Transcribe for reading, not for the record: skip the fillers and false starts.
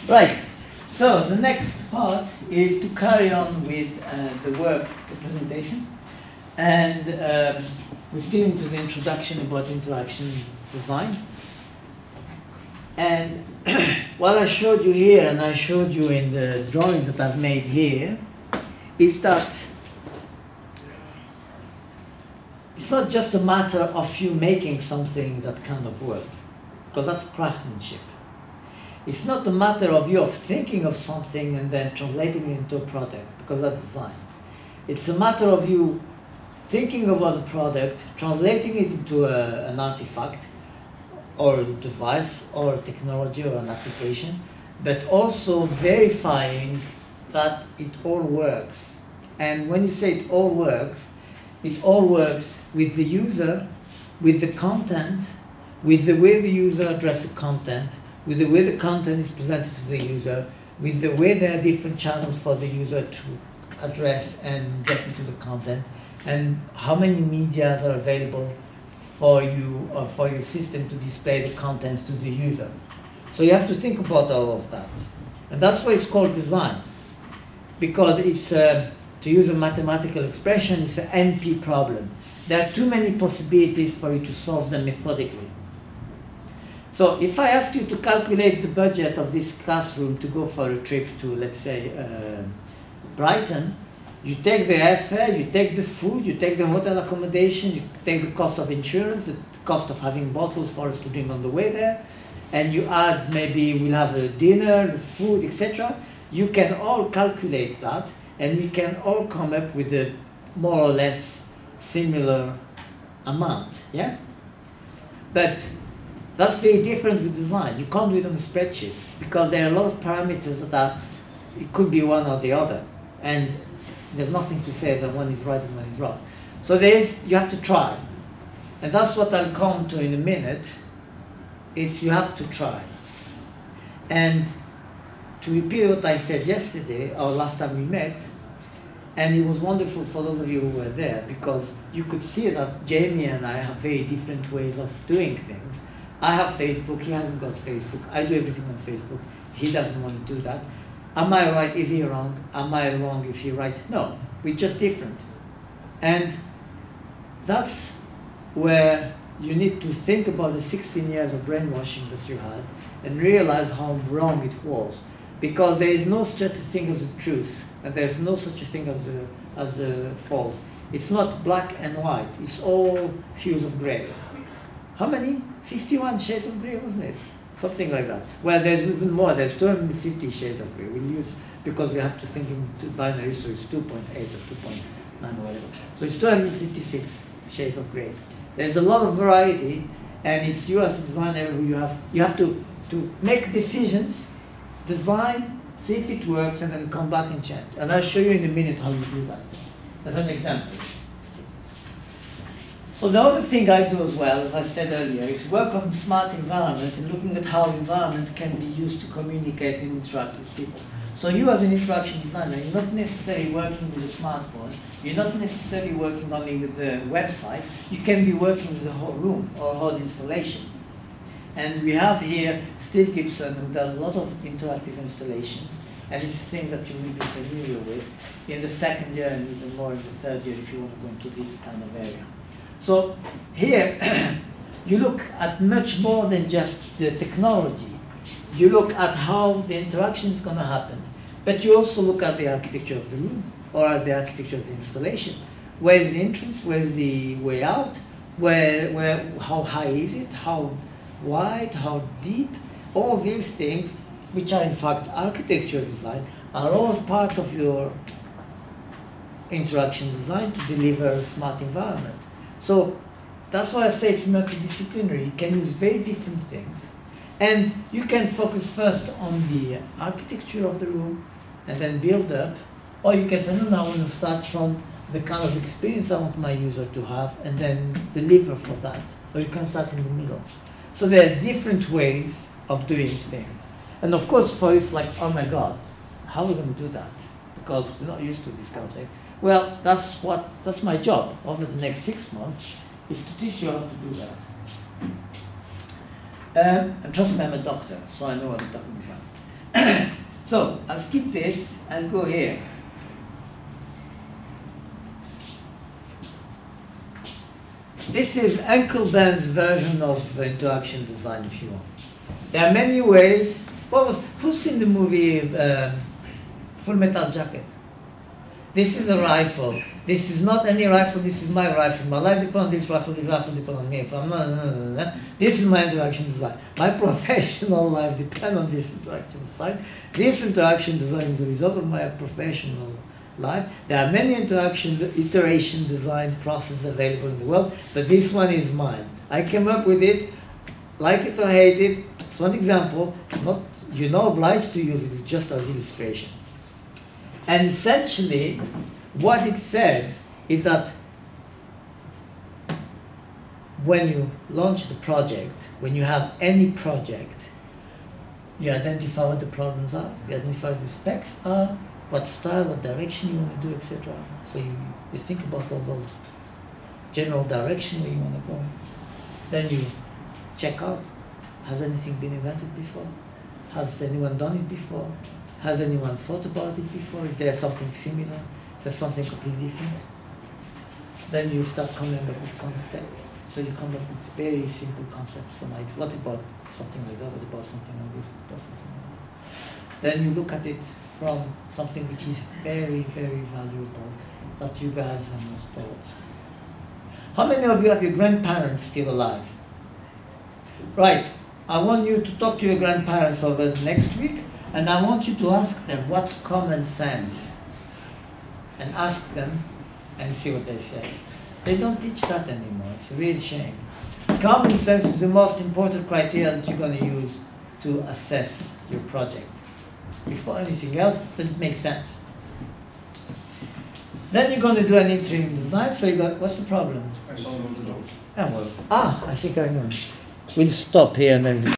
Right. So the next part is to carry on with the work, the presentation, and we're still into the introduction about interaction design. And what I showed you here, and I showed you in the drawings that I've made here, is that it's not just a matter of you making something that kind of work, because that's craftsmanship. It's not a matter of you thinking of something and then translating it into a product, because that's design. It's a matter of you thinking about a product, translating it into an artifact, or a device, or a technology, or an application, but also verifying that it all works. And when you say it all works with the user, with the content, with the way the user addresses the content, with the way the content is presented to the user, with the way there are different channels for the user to address and get into the content, and how many medias are available for you or for your system to display the content to the user. So you have to think about all of that. And that's why it's called design. Because it's, to use a mathematical expression, it's an NP problem. There are too many possibilities for you to solve them methodically. So if I ask you to calculate the budget of this classroom to go for a trip to, let's say, Brighton, you take the airfare, you take the food, you take the hotel accommodation, you take the cost of insurance, the cost of having bottles for us to drink on the way there, and you add maybe we'll have a dinner, the food, etc. You can all calculate that, and we can all come up with a more or less similar amount, yeah? But that's very different with design. You can't do it on a spreadsheet because there are a lot of parameters that it could be one or the other. And there's nothing to say that one is right and one is wrong. So you have to try. And that's what I'll come to in a minute. It's you have to try. And to repeat what I said yesterday, or last time we met, and it was wonderful for those of you who were there, because you could see that Jamie and I have very different ways of doing things. I have Facebook, he hasn't got Facebook. I do everything on Facebook. He doesn't want to do that. Am I right? Is he wrong? Am I wrong? Is he right? No, we're just different. And that's where you need to think about the 16 years of brainwashing that you had and realize how wrong it was. Because there is no such a thing as the truth, and there's no such a thing as the false. It's not black and white. It's all hues of gray. How many? 51 shades of gray, wasn't it? Something like that. Well, there's even more. There's 250 shades of gray. We'll use, because we have to think in binary, so it's 2.8 or 2.9 or whatever. So it's 256 shades of gray. There's a lot of variety, and it's you as a designer who you have to make decisions, design, see if it works, and then come back and change. And I'll show you in a minute how you do that. As an example. So the other thing I do as well, as I said earlier, is work on smart environment and looking at how environment can be used to communicate and interact with people. So you as an interaction designer, you're not necessarily working with a smartphone, you're not necessarily working only with the website, you can be working with the whole room or whole installation. And we have here Steve Gibson, who does a lot of interactive installations, and it's a thing that you will be familiar with in the second year and even more in the third year if you want to go into this kind of area. So here, you look at much more than just the technology. You look at how the interaction is going to happen. But you also look at the architecture of the room, or at the architecture of the installation. Where is the entrance? Where is the way out? How high is it? How wide? How deep? All these things, which are in fact architecture design, are all part of your interaction design to deliver a smart environment. So that's why I say it's multidisciplinary. You can use very different things. And you can focus first on the architecture of the room and then build up. Or you can say, no, I want to start from the kind of experience I want my user to have and then deliver for that. Or you can start in the middle. So there are different ways of doing things. And of course, for you, it's like, oh my God, how are we going to do that? Because we're not used to this kind of thing. Well, that's my job over the next 6 months, is to teach you how to do that. And trust me, I'm a doctor, so I know what I'm talking about. So I'll skip this and go here. This is Uncle Ben's version of interaction design, if you want. There are many ways. Who's seen the movie Full Metal Jacket? This is a rifle. This is not any rifle. This is my rifle. My life depends on this rifle. This rifle depends on me. If I'm not, this is my interaction design. My professional life depends on this interaction design. This interaction design is a result of my professional life. There are many iteration design processes available in the world, but this one is mine. I came up with it, like it or hate it. It's one example. It's not, you're not obliged to use it. It's just as illustration. And essentially, what it says is that when you launch the project, when you have any project, you identify what the problems are, you identify what the specs are, what style, what direction you want to do, etc. So you think about all those general direction where you want to go. Then you check out, has anything been invented before? Has anyone done it before? Has anyone thought about it before? Is there something similar? Is there something completely different? Then you start coming up with concepts. So you come up with very simple concepts. Like, what about something like that? What about something like this? What about something like that? Then you look at it from something which is very, very valuable that you guys have not thought. How many of you have your grandparents still alive? Right. I want you to talk to your grandparents over the next week, and I want you to ask them what's common sense. And ask them and see what they say. They don't teach that anymore. It's a real shame. Common sense is the most important criteria that you're going to use to assess your project. Before anything else, does it make sense? Then you're going to do an interim design, so you got, what's the problem? I saw the door. I think I know. We'll stop here and then